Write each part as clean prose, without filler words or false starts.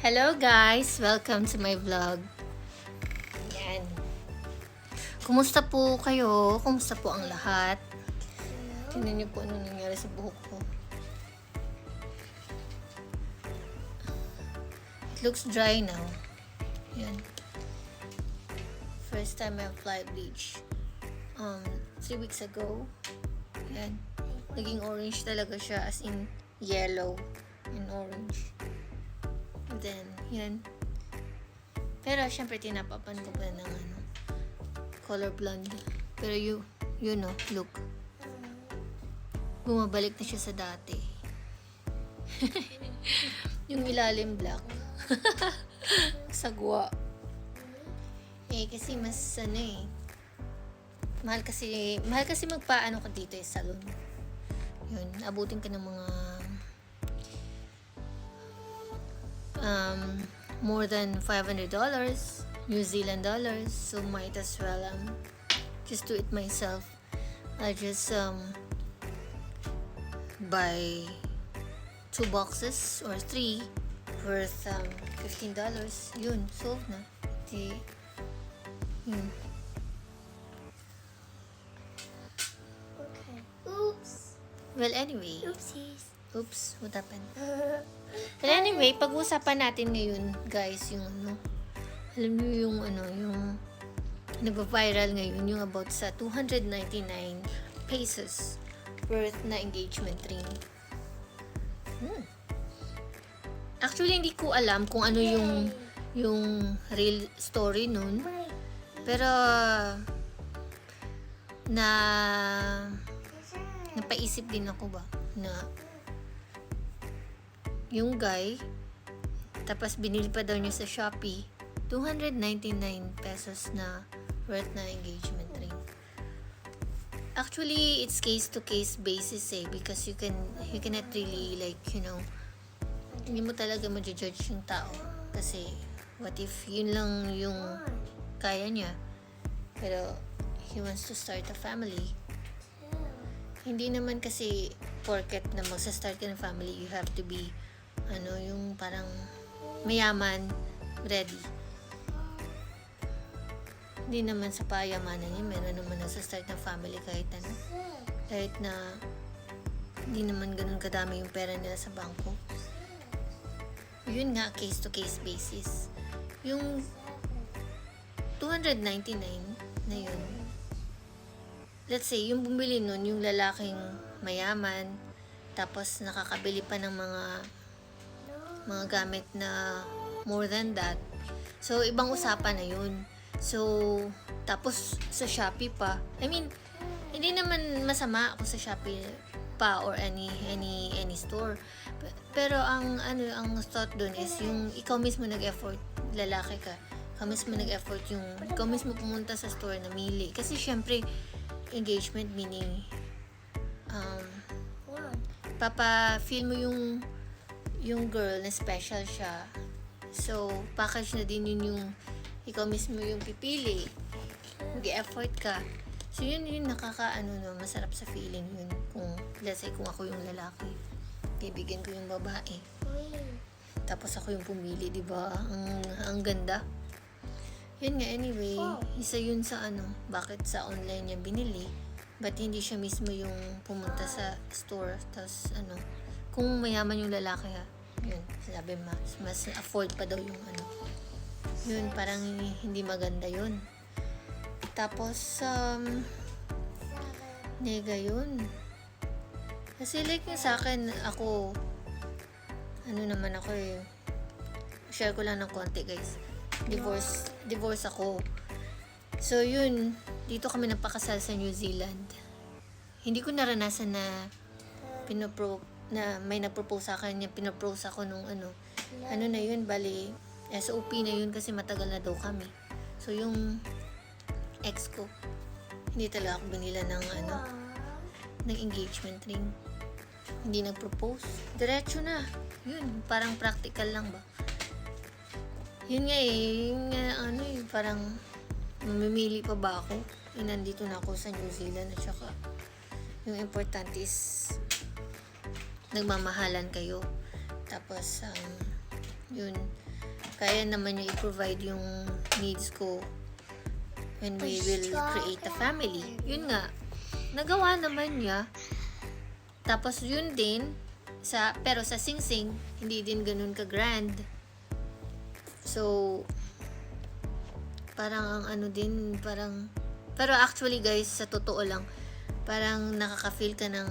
Hello guys! Welcome to my vlog. Yan. Kumusta po kayo? Kumusta po ang lahat? Tingnan niyo po ano nangyari sa buhok ko. It looks dry now. Yan. First time I applied bleach. 3 weeks ago. Yan. Naging orange talaga siya, as in yellow and orange. And then, yan. Pero, syempre, tinapapan ko pa ng color blonde. Pero, you know, look. Bumabalik na siya sa dati. Yung ilalim black. Sagwa. Kasi mas, mahal kasi magpaano ka dito salon. Yun, abutin ka ng mga more than $500 New Zealand dollars, so might as well just do it myself. I just buy 2 boxes or 3 worth $15. Yun, solved na. Yun. Okay. Oops. Well, anyway. Oopsies. Oops, what happened? But anyway, pag-uusapan natin ngayon, guys, yung alam niyo yung yung nagva-viral ngayon, yung about sa 299 pesos worth na engagement ring. Actually, hindi ko alam kung ano yung real story nun. Pero, napaisip din ako ba na yung guy, tapos binili pa daw niya sa Shopee 299 pesos na worth na engagement ring. Actually, it's case to case basis because you cannot really hindi mo talaga ma-judge yung tao, kasi what if yun lang yung kaya niya, pero he wants to start a family. Hindi naman kasi porket na magsa-start ka ng family, you have to be yung parang mayaman, ready. Hindi naman sa payamanan niya, meron naman nasa-start ng family kahit na hindi naman ganun kadami yung pera nila sa bangko. Yun nga, case to case basis. Yung 299 na yun, let's say, yung bumili nun, yung lalaking mayaman, tapos nakakabili pa ng mga gamit na more than that. So, ibang usapan na yun. So, tapos sa Shopee pa. I mean, hindi naman masama kung sa Shopee pa or any store. Pero ang thought dun is yung ikaw mismo nag-effort, lalaki ka. Ikaw mismo nag-effort, ikaw mismo pumunta sa store, namili. Kasi syempre, engagement meaning papa-feel mo yung girl na special siya. So, package na din yun yung ikaw mismo yung pipili. Mag-effort ka. So, yun masarap sa feeling yun. Kung, let's say, kung ako yung lalaki, bibigyan ko yung babae. Tapos ako yung pumili, di ba? Ang ganda. Yun nga, anyway, isa yun sa bakit sa online niya binili, but hindi siya mismo yung pumunta sa store. Tapos, kung mayaman yung lalaki yun, sabi mas afford pa daw yung yun, parang hindi maganda yun. Tapos, nega yun. Kasi like yung sa akin, ako, naman ako share ko lang ng konti, guys. Divorce ako. So, yun, dito kami napakasal sa New Zealand. Hindi ko naranasan na na may na-propose sa akin, pinapropose ako nung na yun, bali, SOP na yun kasi matagal na daw kami. So, yung ex ko, hindi talaga ako binila ng engagement ring. Hindi nag-propose. Diretso na. Yun, parang practical lang ba? Yun nga parang mamimili pa ba ako? Nandito na ako sa New Zealand, at saka yung important is nagmamahalan kayo. Tapos, yun, kaya naman niya i-provide yung needs ko when we will create a family. Yun nga, nagawa naman niya. Tapos yun din, pero sa Sing Sing, hindi din ganun ka-grand. So, parang ang ano din, pero actually guys, sa totoo lang, parang nakaka-feel ka ng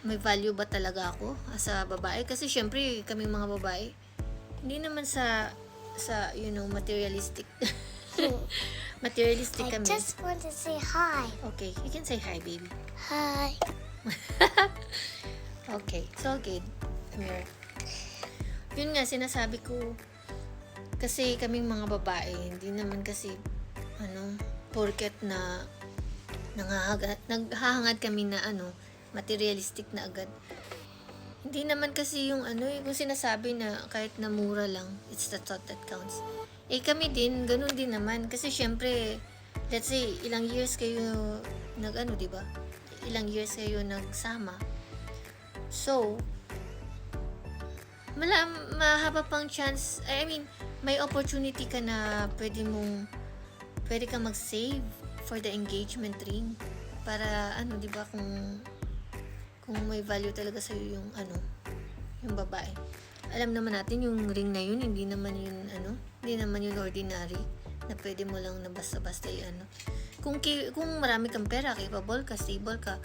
may value ba talaga ako as a babae? Kasi syempre, kaming mga babae, hindi naman sa materialistic. Materialistic I kami. just want to say hi. Okay, you can say hi, baby. Hi. Okay, so good. Amir. Yun nga, sinasabi ko, kasi kaming mga babae, hindi naman kasi, porket na naghahangad kami na materialistic na agad. Hindi naman kasi yung kung sinasabi na kahit na mura lang, it's the thought that counts. Kami din, ganun din naman. Kasi syempre, let's say, ilang years kayo diba? Ilang years kayo nagsama. So, mahaba pang chance, may opportunity ka na pwede kang mag-save for the engagement ring. Para, diba, kung may value talaga sa'yo yung babae. Alam naman natin yung ring na yun, hindi naman yun ordinary na pwede mo lang na basta-basta Kung marami kang pera, capable ka, stable ka,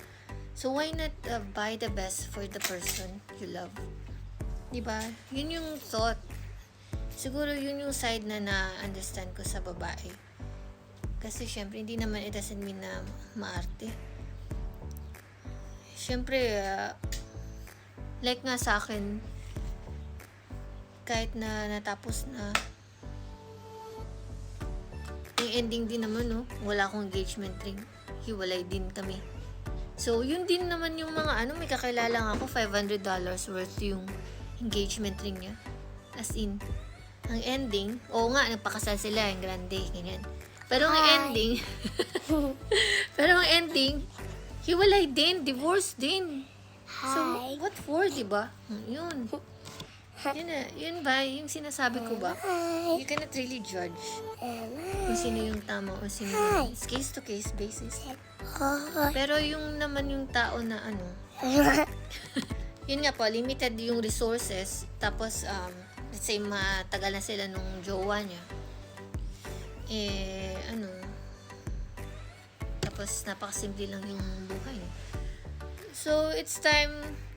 so why not buy the best for the person you love? Diba? Yun yung thought. Siguro yun yung side na na-understand ko sa babae. Kasi syempre, hindi naman it doesn't mean na maarte. Syempre, like nga sa akin, kahit na natapos na, yung ending din naman, wala akong engagement ring. Hiwalay din kami. So, yun din naman yung mga may kakilala nga ako, $500 worth yung engagement ring niya. As in, ang ending, nga, nagpakasal sila, yung grande, ganyan. Pero ang ending, hiwalay din, divorce din. So, what for, diba? Yun. Yun ba, yung sinasabi ko ba? You cannot really judge kung sino yung tama o sino yung it's case to case basis. Pero yung naman yung tao na yun nga po, limited yung resources. Tapos, let's say, matagal na sila nung jowa niya. Tapos, napakasimple lang yung buhay niya. So, it's time,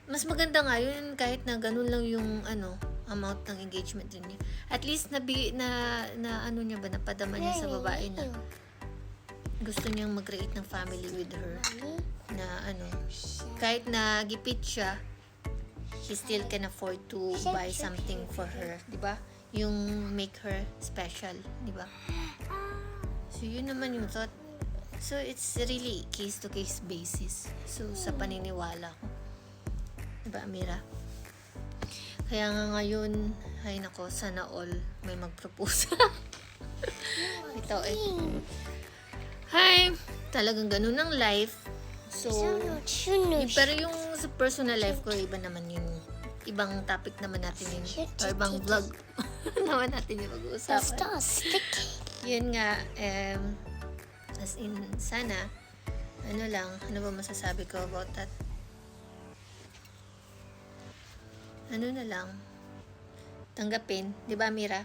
mas maganda nga yun kahit na ganun lang yung amount ng engagement din niya. At least napadama niya sa babae na gusto niyang mag-create ng family with her. Na kahit na gipit siya, he still can afford to buy something for her, 'di ba? Yung make her special, 'di ba? So yun naman yung thought. So it's really case to case basis. So sa paniniwala ko. 'Di ba, Amira? Kaya nga ngayon, ay nako, sana all may mag-propose. Ito Hi! Talagang ganun ang life. So, pero yung sa personal life ko, iba naman yung ibang topic naman natin yun. Or ibang vlog naman natin yung mag-uusapan. Yun nga, as in, sana, ano ba masasabi ko about that? Na lang, tanggapin, di ba, Mira?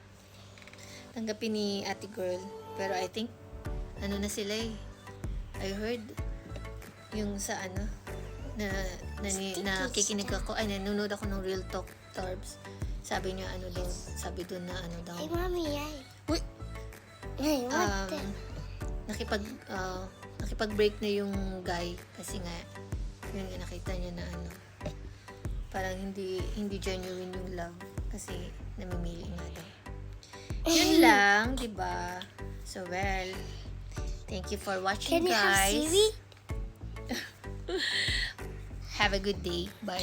Tanggapin ni ate girl. Pero I think, na sila I heard, yung sa nakikinig ako, nanonood ako ng Real Talk Torbs. Sabi niya, sabi doon na daw. Hey, mommy, Uy! Hey, what nakipag-break na yung guy kasi nga yun nakita niya na parang hindi genuine yung love kasi namimili nga daw. Yun lang, 'di ba? So well, thank you for watching, Can you guys. have Siri? Have a good day. Bye.